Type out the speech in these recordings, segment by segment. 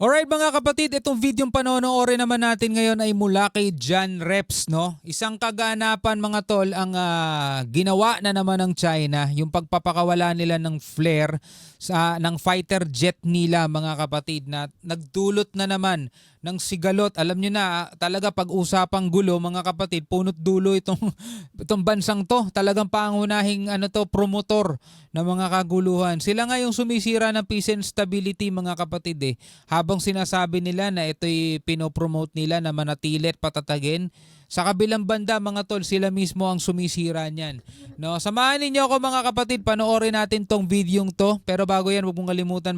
Alright mga kapatid, itong videong panonoorin naman natin ngayon ay mula kay John Reps, no? Isang kaganapan mga tol ang ginawa na naman ng China, yung pagpapakawala nila ng flare ng fighter jet nila mga kapatid, na nagdulot na naman ng sigalot. Alam nyo na, talaga pag-usapang gulo mga kapatid, punot dulo itong bansang to. Talagang pangunahing promotor ng mga kaguluhan. Sila nga yung sumisira ng peace and stability mga kapatid habang sinasabi nila na ito'y pinopromote nila na manatili at patatagin. Sa kabilang banda mga tol, sila mismo ang sumisira niyan. No, samahan ninyo ako mga kapatid, panoorin natin tong videong to. Pero bago yan, huwag mong kalimutan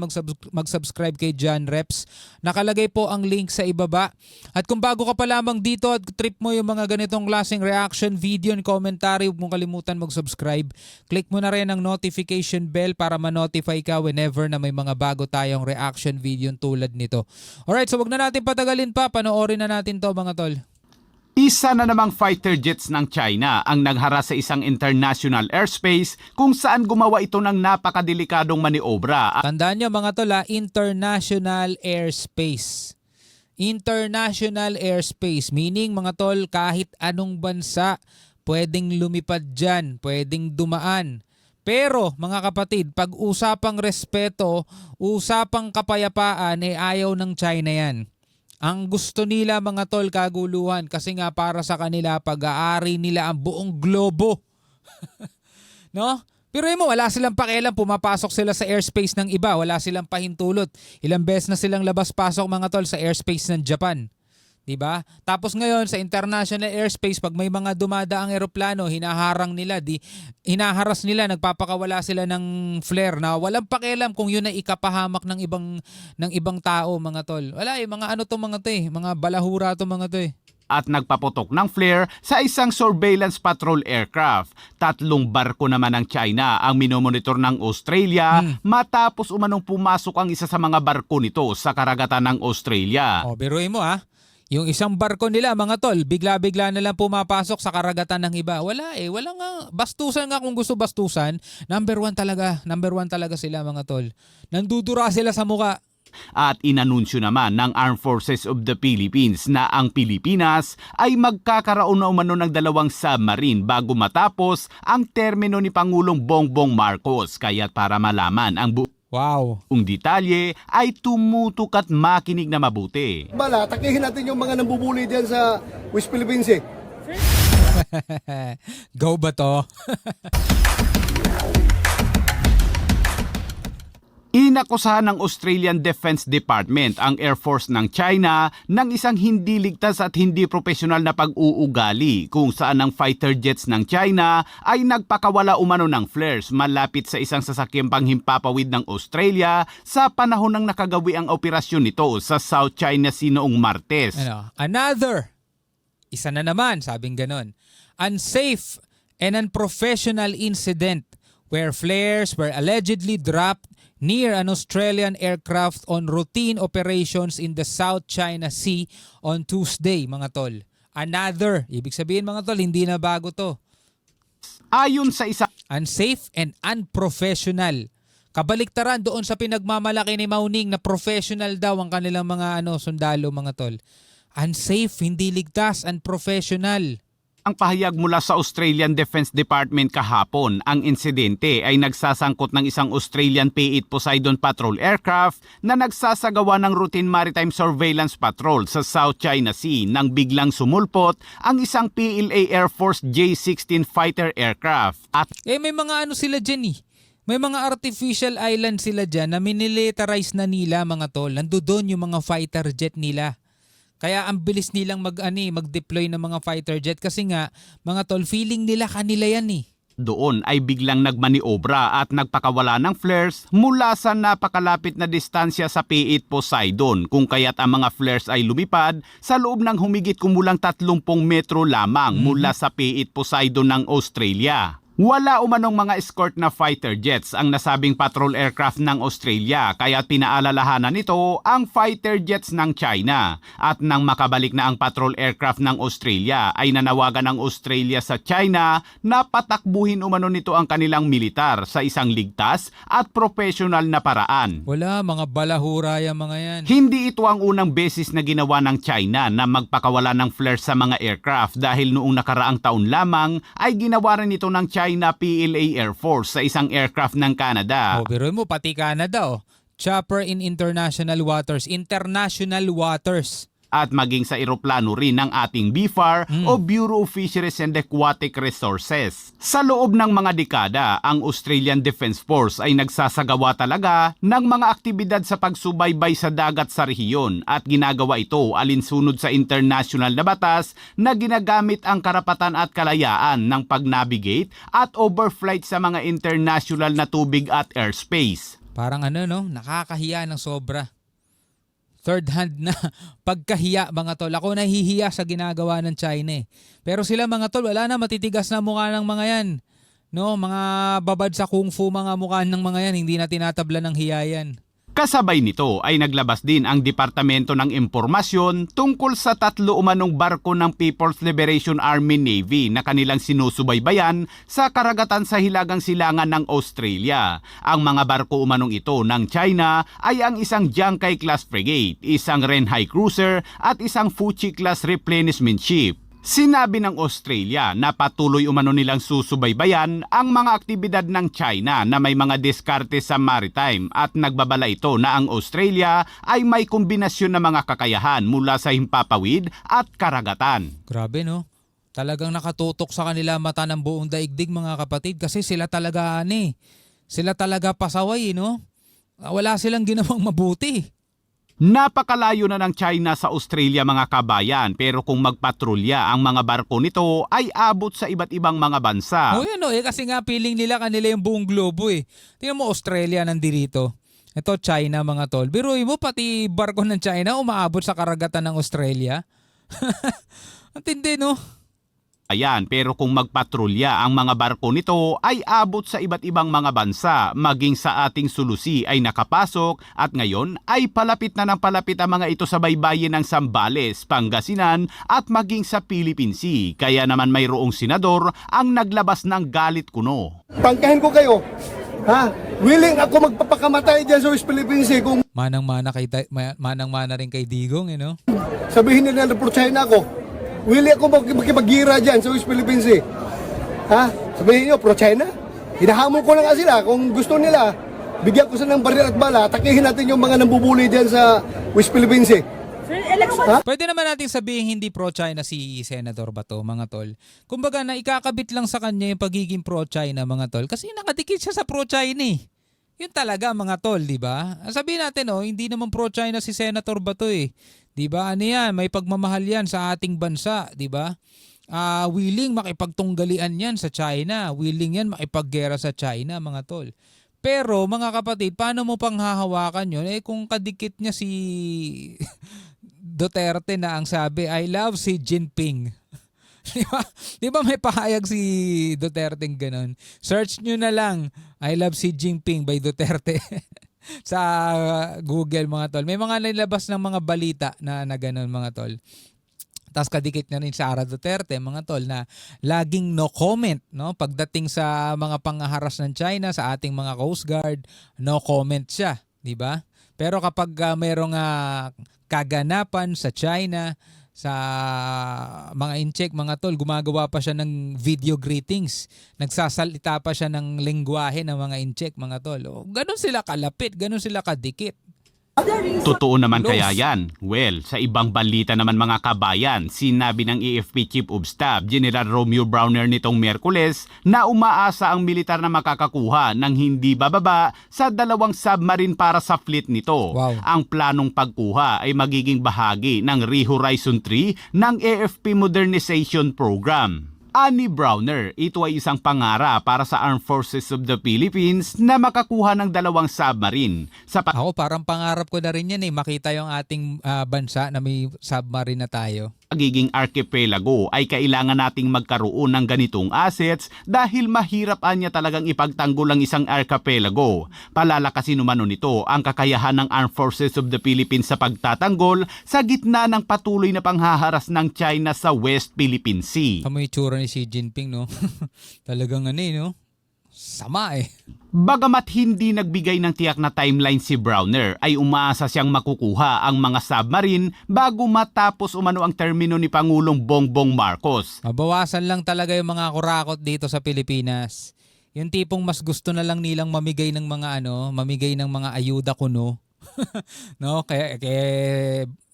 mag-subscribe kay John Reps. Nakalagay po ang link sa ibaba. At kung bago ka pa lamang dito at trip mo yung mga ganitong klaseng reaction video and commentary, huwag mong kalimutan mag-subscribe. Click mo na rin ang notification bell para ma-notify ka whenever na may mga bago tayong reaction video tulad nito. Alright, so huwag na natin patagalin pa. Panoorin na natin to mga tol. Isa na namang fighter jets ng China ang naghara sa isang international airspace kung saan gumawa ito ng napakadelikadong maniobra. Tandaan nyo mga tol, international airspace. International airspace, meaning mga tol, kahit anong bansa pwedeng lumipad dyan, pwedeng dumaan. Pero mga kapatid, pag usapang respeto, usapang kapayapaan, ayaw ng China yan. Ang gusto nila mga tol, kaguluhan, kasi nga para sa kanila pag-aari nila ang buong globo. No? Pero mo, wala silang pakialam, pumapasok sila sa airspace ng iba, wala silang pahintulot. Ilang beses na silang labas-pasok mga tol sa airspace ng Japan. Diba? Tapos ngayon sa international airspace, pag may mga dumadaang eroplano, hinaharang nila, hinaharas nila, nagpapakawala sila ng flare na walang pakialam kung yun ay ikapahamak ng ibang tao mga tol. Wala mga to mga to mga balahura to mga to At nagpaputok ng flare sa isang surveillance patrol aircraft. 3 barko naman ng China ang minomonitor ng Australia matapos umanong pumasok ang isa sa mga barko nito sa karagatan ng Australia. Biruin mo yung isang barko nila mga tol, bigla-bigla na lang pumapasok sa karagatan ng iba. Wala wala nga, bastusan nga kung gusto bastusan. Number one talaga sila mga tol. Nandudura sila sa muka. At inanunsyo naman ng Armed Forces of the Philippines na ang Pilipinas ay magkakaroon na umano ng 2 submarine bago matapos ang termino ni Pangulong Bongbong Marcos. Kaya't para malaman ang buong detalye ay tumutok at makinig na mabuti. Takihin natin yung mga nambubuli diyan sa West Philippines Go ba to? Inakusahan ng Australian Defense Department ang Air Force ng China ng isang hindi ligtas at hindi profesional na pag-uugali kung saan ang fighter jets ng China ay nagpakawala umano ng flares malapit sa isang sasakyang panghimpapawid ng Australia sa panahon ng nakagawi ang operasyon nito sa South China Sea noong Martes. Isa na naman, sabing ganon. Unsafe and unprofessional incident where flares were allegedly dropped near an Australian aircraft on routine operations in the South China Sea on Tuesday, mga tol. Ibig sabihin mga tol, hindi na bago to. Ayon sa isa unsafe and unprofessional. Kabaliktaran doon sa pinagmamalaki ni Mauning na professional daw ang kanilang mga sundalo mga tol. Unsafe, hindi ligtas, unprofessional. Ang pahayag mula sa Australian Defense Department kahapon, ang insidente ay nagsasangkot ng isang Australian P-8 Poseidon Patrol aircraft na nagsasagawa ng routine maritime surveillance patrol sa South China Sea nang biglang sumulpot ang isang PLA Air Force J-16 fighter aircraft. At may mga sila dyan May mga artificial island sila dyan na minilitarize na nila mga tol. Nandoon yung mga fighter jet nila. Kaya ang bilis nilang mag-deploy ng mga fighter jet kasi nga, mga tol, feeling nila kanila yan Doon ay biglang nagmaniobra at nagpakawala ng flares mula sa napakalapit na distansya sa P-8 Poseidon kung kaya't ang mga flares ay lumipad sa loob ng humigit kumulang 30 metro lamang mula sa P-8 Poseidon ng Australia. Wala umanong mga escort na fighter jets ang nasabing patrol aircraft ng Australia kaya pinaalalahanan nito ang fighter jets ng China. At nang makabalik na ang patrol aircraft ng Australia ay nanawagan ng Australia sa China na patakbuhin umano nito ang kanilang militar sa isang ligtas at professional na paraan. Wala, mga balahura yung mga yan. Hindi ito ang unang beses na ginawa ng China na magpakawala ng flares sa mga aircraft dahil noong nakaraang taon lamang ay ginawa rin ito ng China PLA Air Force sa isang aircraft ng Canada. O, biruin mo, pati Canada, oh. Chopper in international waters. International waters. At maging sa eroplano rin ng ating BFAR o Bureau of Fisheries and Aquatic Resources. Sa loob ng mga dekada, ang Australian Defence Force ay nagsasagawa talaga ng mga aktibidad sa pagsubaybay sa dagat sa rehiyon at ginagawa ito alinsunod sa international na batas na ginagamit ang karapatan at kalayaan ng pag-navigate at overflight sa mga international na tubig at airspace. Parang ano, no? Nakakahiya ng sobra. Third hand na pagkahiya, mga tol. Ako nahihiya sa ginagawa ng China eh. Pero sila, mga tol, wala na, matitigas na mukha ng mga yan. No, mga babad sa kung fu mga mukha ng mga yan, hindi na tinatabla ng hiya yan. Kasabay nito ay naglabas din ang Departamento ng Impormasyon tungkol sa 3 umanong barko ng People's Liberation Army Navy na kanilang sinusubaybayan sa karagatan sa Hilagang Silangan ng Australia. Ang mga barko umanong ito ng China ay ang isang Jiangkai class frigate, isang Renhai cruiser at isang Fuchi class replenishment ship. Sinabi ng Australia na patuloy umano nilang susubaybayan ang mga aktibidad ng China na may mga diskarte sa maritime at nagbabala ito na ang Australia ay may kombinasyon ng mga kakayahan mula sa himpapawid at karagatan. Grabe, no? Talagang nakatutok sa kanila mata ng buong daigdig, mga kapatid, kasi sila talaga sila talaga pasaway, no? Wala silang ginawang mabuti. Napakalayo na ng China sa Australia, mga kabayan, pero kung magpatrolya ang mga barko nito ay abot sa iba't ibang mga bansa. O yan, no? Kasi nga feeling nila kanila yung buong globo eh. Tingnan mo, Australia nandito. Ito China, mga tol. Biruin mo, pati barko ng China umaabot sa karagatan ng Australia. Ang tindi, no? Ayan, pero kung magpatrolya ang mga barko nito ay abot sa iba't ibang mga bansa, maging sa ating sulusi ay nakapasok at ngayon ay palapit na ng palapit ang mga ito sa baybayin ng Zambales, Pangasinan at maging sa Philippine Sea. Kaya naman mayroong senador ang naglabas ng galit kuno. Tangkahin ko kayo. Ha? Willing ako magpapakamatay dyan sa West Philippine Sea kung Manang-mana rin kay Digong, eh, no? sabihin nila na pro-China ako. Willing ako makipagira dyan sa West Philippine Sea. Ha? Sabihin nyo, pro-China? Hinahamon ko na nga sila. Kung gusto nila, bigyan ko sila ng baril at bala, atakihin natin yung mga nambubuli dyan sa West Philippine Sea. Ha? Pwede naman natin sabihin hindi pro-China si Senator Bato, mga tol. Kumbaga na ikakabit lang sa kanya yung pagiging pro-China, mga tol. Kasi nakadikit siya sa pro-China eh. Yun talaga, mga tol, di ba? Sabihin natin, hindi naman pro-China si Senator Bato eh. Di ba? Ano yan? May pagmamahal yan sa ating bansa, di ba? Willing makipagtunggalian yan sa China. Willing yan makipaggera sa China, mga tol. Pero, mga kapatid, paano mo pang hahawakan yun? Kung kadikit niya si Duterte na ang sabi, I love si Jinping. Di ba may pahayag si Duterte ganun? Search nyo na lang, I love si Jinping by Duterte sa Google, mga tol. May mga nilabas ng mga balita na ganun, mga tol. Tapos kadikit na rin Sara Duterte, mga tol, na laging no comment, no? Pagdating sa mga pangaharas ng China sa ating mga Coast Guard, no comment siya, di ba? Pero kapag mayroong kaganapan sa China, sa mga incheck, mga tol, gumagawa pa siya ng video greetings. Nagsasalita pa siya ng lengguwahe ng mga incheck, mga tol. Ganon sila kalapit, ganon sila kadikit. Totoo naman kaya yan? Well, sa ibang balita naman, mga kabayan, sinabi ng AFP Chief of Staff General Romeo Browner nitong Miyerkules na umaasa ang militar na makakakuha ng hindi bababa sa 2 submarine para sa fleet nito. Wow. Ang planong pagkuha ay magiging bahagi ng Re-Horizon 3 ng AFP Modernization Program. Ani Browner, ito ay isang pangarap para sa Armed Forces of the Philippines na makakuha ng 2 submarine. Ako parang pangarap ko na rin yan makita yung ating bansa na may submarine na tayo. pagiging archipelago ay kailangan nating magkaroon ng ganitong assets dahil mahirap niya talagang ipagtanggol ang isang archipelago. Palalakasin umano nito ang kakayahan ng Armed Forces of the Philippines sa pagtatanggol sa gitna ng patuloy na panghaharas ng China sa West Philippine Sea. Kamu itsura ni Xi Jinping, no? Talagang no? Sama eh. Bagamat hindi nagbigay ng tiyak na timeline si Browner, ay umaasa siyang makukuha ang mga submarine bago matapos umano ang termino ni Pangulong Bongbong Marcos. Mabawasan lang talaga yung mga kurakot dito sa Pilipinas. Yung tipong mas gusto na lang nilang mamigay ng mga mamigay ng mga ayuda kuno. No, kaya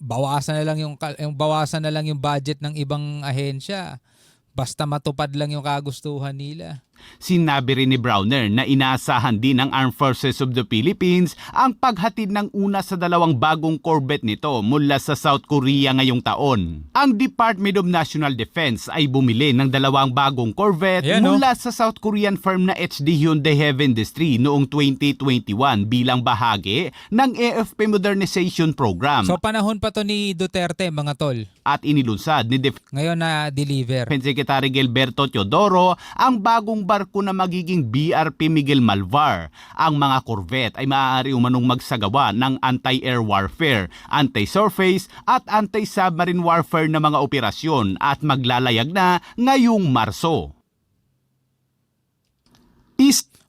bawasan na lang yung budget ng ibang ahensya. Basta matupad lang yung kagustuhan nila. Sinabi rin ni Browner na inaasahan din ng Armed Forces of the Philippines ang paghatid ng una sa 2 bagong corvette nito mula sa South Korea ngayong taon. Ang Department of National Defense ay bumili ng 2 bagong corvette mula sa South Korean firm na HD Hyundai Heavy Industry noong 2021 bilang bahagi ng AFP Modernization Program. So panahon pa to ni Duterte, mga tol. At inilunsad ni Ngayon na deliver. Defense Secretary Gilberto Teodoro ang bagong barko na magiging BRP Miguel Malvar. Ang mga corvette ay maaari umanong magsagawa ng anti-air warfare, anti-surface at anti-submarine warfare na mga operasyon at maglalayag na ngayong Marso.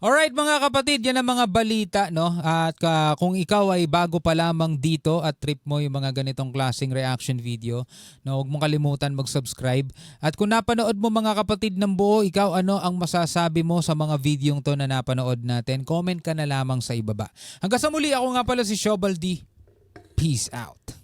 Alright mga kapatid, yan ang mga balita, no? At kung ikaw ay bago pa lamang dito at trip mo yung mga ganitong klaseng reaction video, no, huwag mong kalimutan mag-subscribe. At kung napanood mo mga kapatid ng buo, ikaw ano ang masasabi mo sa mga videong to na napanood natin? Comment ka na lamang sa ibaba. Hanggang sa muli, ako nga pala si Shobal D. Peace out.